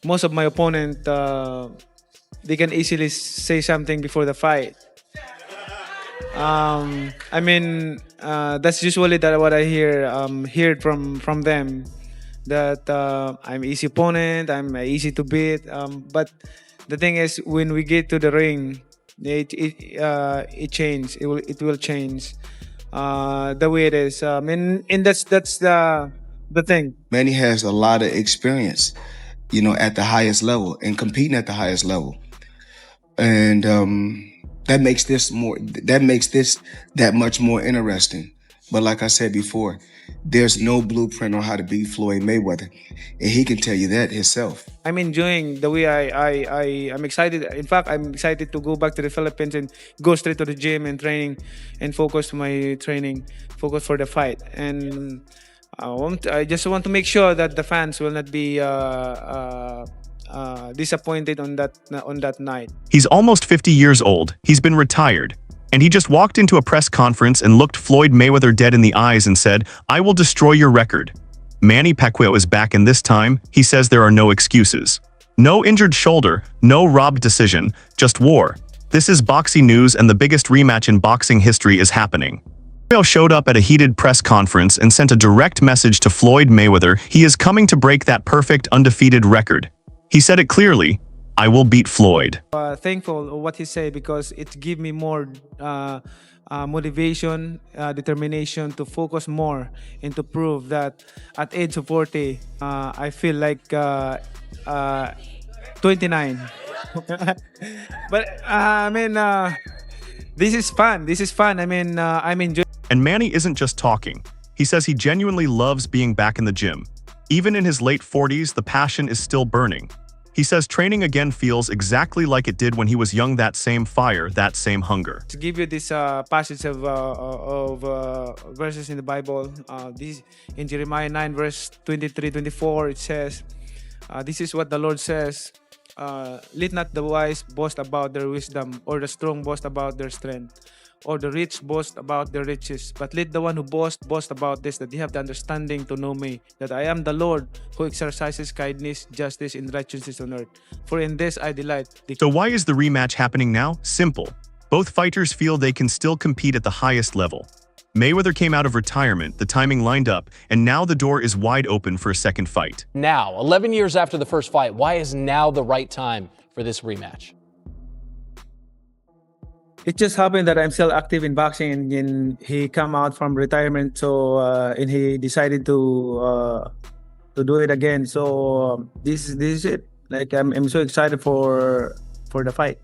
most of my opponent, they can easily say something before the fight. I mean, that's usually that what I heard from them, that I'm easy opponent, I'm easy to beat. But the thing is, when we get to the ring, it change. It will change the way it is. And that's the thing. Manny has a lot of experience, at the highest level and competing at the highest level. And that makes this that much more interesting. But like I said before, there's no blueprint on how to beat Floyd Mayweather, and he can tell you that himself. I'm enjoying the way I'm excited. In fact, I'm excited to go back to the Philippines and go straight to the gym and training and focus my training, focus for the fight. And I just want to make sure that the fans will not be disappointed on that night. He's almost 50 years old, he's been retired, and he just walked into a press conference and looked Floyd Mayweather dead in the eyes and said, "I will destroy your record." Manny Pacquiao is back, and this time, he says there are no excuses. No injured shoulder, no robbed decision, just war. This is Boxi News, and the biggest rematch in boxing history is happening. Pacquiao showed up at a heated press conference and sent a direct message to Floyd Mayweather. He is coming to break that perfect undefeated record. He said it clearly, "I will beat Floyd." Thankful of what he said, because it give me more motivation, determination to focus more and to prove that at age of 40, I feel like 29. But this is fun. This is fun. I'm enjoying. And Manny isn't just talking. He says he genuinely loves being back in the gym. Even in his late 40s, the passion is still burning. He says training again feels exactly like it did when he was young, that same fire, that same hunger. To give you this passage of verses in the Bible, this in Jeremiah 9 verse 23-24, it says, this is what the Lord says, let not the wise boast about their wisdom, or the strong boast about their strength, or the rich boast about their riches, but let the one who boast about this, that they have the understanding to know me, that I am the Lord who exercises kindness, justice, and righteousness on earth. For in this I delight. So why is the rematch happening now? Simple. Both fighters feel they can still compete at the highest level. Mayweather came out of retirement, the timing lined up, and now the door is wide open for a second fight. Now, 11 years after the first fight, why is now the right time for this rematch? It just happened that I'm still active in boxing, and he come out from retirement, so and he decided to do it again. So this is it. Like I'm so excited for the fight.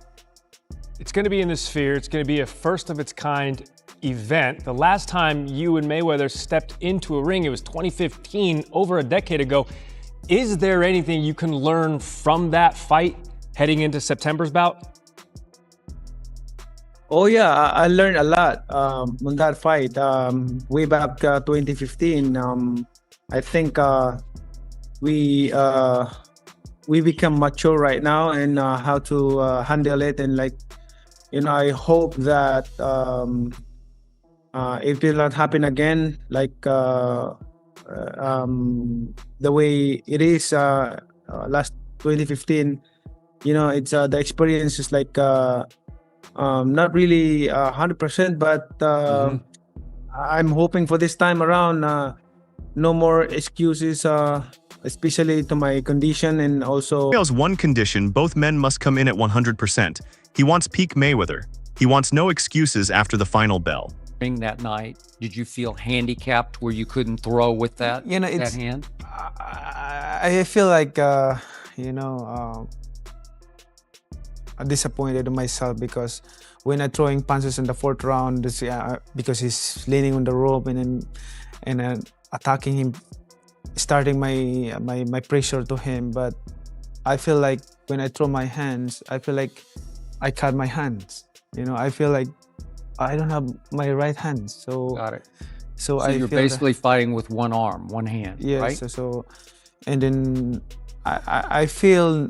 It's going to be in the Sphere. It's going to be a first of its kind event. The last time you and Mayweather stepped into a ring, it was 2015, over a decade ago. Is there anything you can learn from that fight heading into September's bout? Oh yeah, I learned a lot on that fight. Way back 2015, I think we become mature right now, and how to handle it, and I hope that it will not happen again, the way it is last 2015. It's the experience is not really 100%, but I'm hoping for this time around, no more excuses, especially to my condition, and also. Pacquiao's one condition: both men must come in at 100%. He wants peak Mayweather. He wants no excuses after the final bell. That night, did you feel handicapped where you couldn't throw with that that hand? I feel like disappointed in myself, because when I'm throwing punches in the fourth round, because he's leaning on the rope and then attacking him, starting my pressure to him. But I feel like when I throw my hands, I feel like I cut my hands. I feel like I don't have my right hand. So Got it. So you're basically fighting with one arm, one hand, yes, right? So and then I feel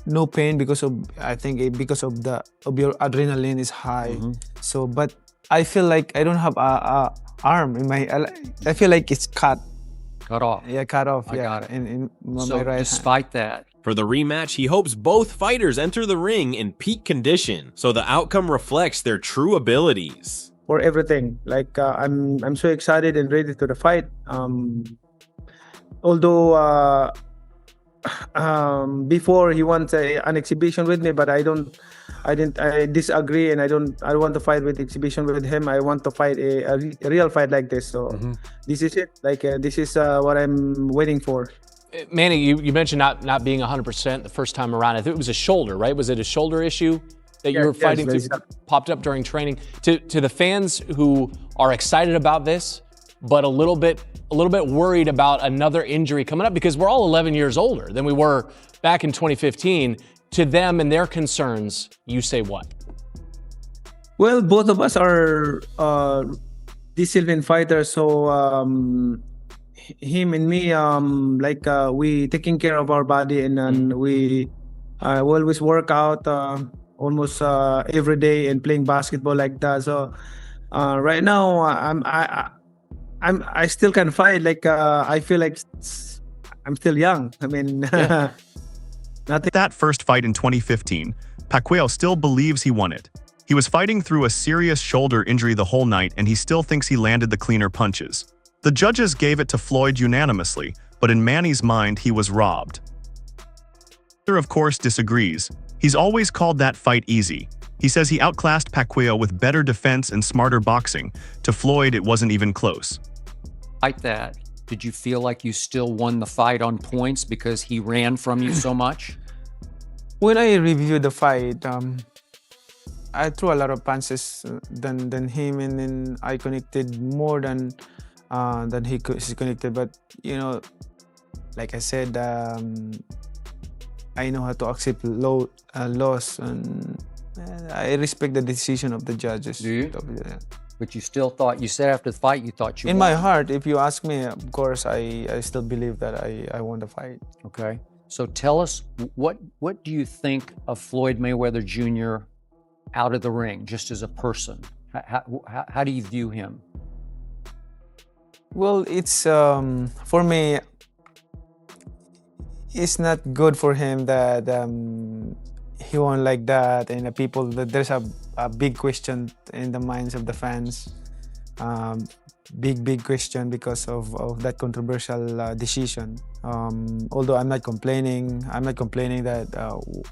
no pain, because of, I think because of your adrenaline is high. So, but I feel like I don't have a arm in my. I feel like it's cut. Cut off. Yeah, cut off. I got it. In my So right hand. despite that, For the rematch, he hopes both fighters enter the ring in peak condition, so the outcome reflects their true abilities. For everything, like I'm so excited and ready to the fight. Although before he wants an exhibition with me, but I disagree, and I don't want to fight with exhibition with him. I want to fight a real fight like this. So this is it. Like this is what I'm waiting for. Manny, you mentioned not being 100% the first time around. I think it was a shoulder, right? Was it a shoulder issue that you were fighting yes, through, popped up during training? To the fans who are excited about this, but a little bit worried about another injury coming up, because we're all 11 years older than we were back in 2015. To them and their concerns, you say what? Well, both of us are disciplined fighters, so him and me, we taking care of our body, and we always work out almost every day and playing basketball like that. So right now, I still can fight. Like I feel like I'm still young. I mean, nothing. That first fight in 2015, Pacquiao still believes he won it. He was fighting through a serious shoulder injury the whole night, and he still thinks he landed the cleaner punches. The judges gave it to Floyd unanimously, but in Manny's mind, he was robbed. He, of course, disagrees. He's always called that fight easy. He says he outclassed Pacquiao with better defense and smarter boxing. To Floyd, it wasn't even close. like that, did you feel like you still won the fight on points because he ran from you so much? When I reviewed the fight, I threw a lot of punches than him, and then I connected more than he connected. But you know, like I said, I know how to accept loss, and I respect the decision of the judges. Do you? But you still thought, you said after the fight you thought you In won. my heart, if you ask me, of course, I still believe that I won the fight. Okay. So tell us, what do you think of Floyd Mayweather Jr. out of the ring, just as a person? How do you view him? Well, it's for me, it's not good for him that he won like that, and the people, that there's a big question in the minds of the fans. Big question because of that controversial decision. Although I'm not complaining that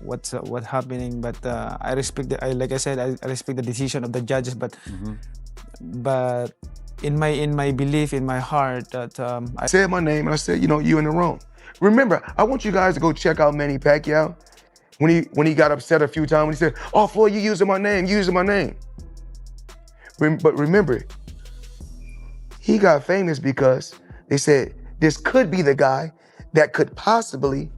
what's happening, but I respect like I said, I respect the decision of the judges. But but in my belief, in my heart, that I said my name and I said, you know, you in the wrong. Remember, I want you guys to go check out Manny Pacquiao when he got upset a few times when he said, "Oh, Floyd, you using my name, But remember, he got famous because they said this could be the guy that could possibly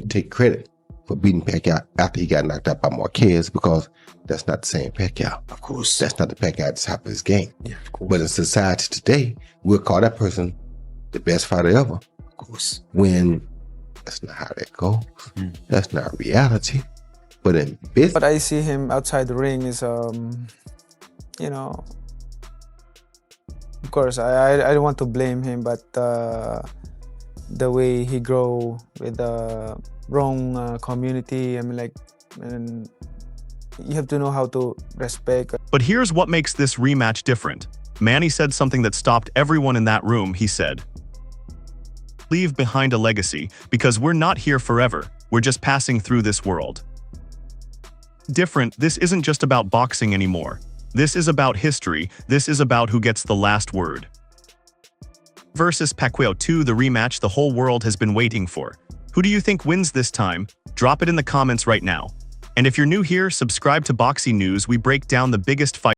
take credit for beating Pacquiao after he got knocked out by Marquez, because that's not the same Pacquiao. Of course. That's not the Pacquiao at the top of his game. Yeah, of course. But in society today, we'll call that person the best fighter ever. Of course. When that's not how that goes. That's not reality. But in business, what I see him outside the ring is you know, of course, I don't want to blame him, but the way he grow with the wrong community, I mean, like, and you have to know how to respect. But here's what makes this rematch different. Manny said something that stopped everyone in that room. He said, "Leave behind a legacy, because we're not here forever. We're just passing through this world." Different, this isn't just about boxing anymore. This is about history. This is about who gets the last word. Versus Pacquiao 2, the rematch the whole world has been waiting for. Who do you think wins this time? Drop it in the comments right now. And if you're new here, subscribe to Boxi News. We break down the biggest fight.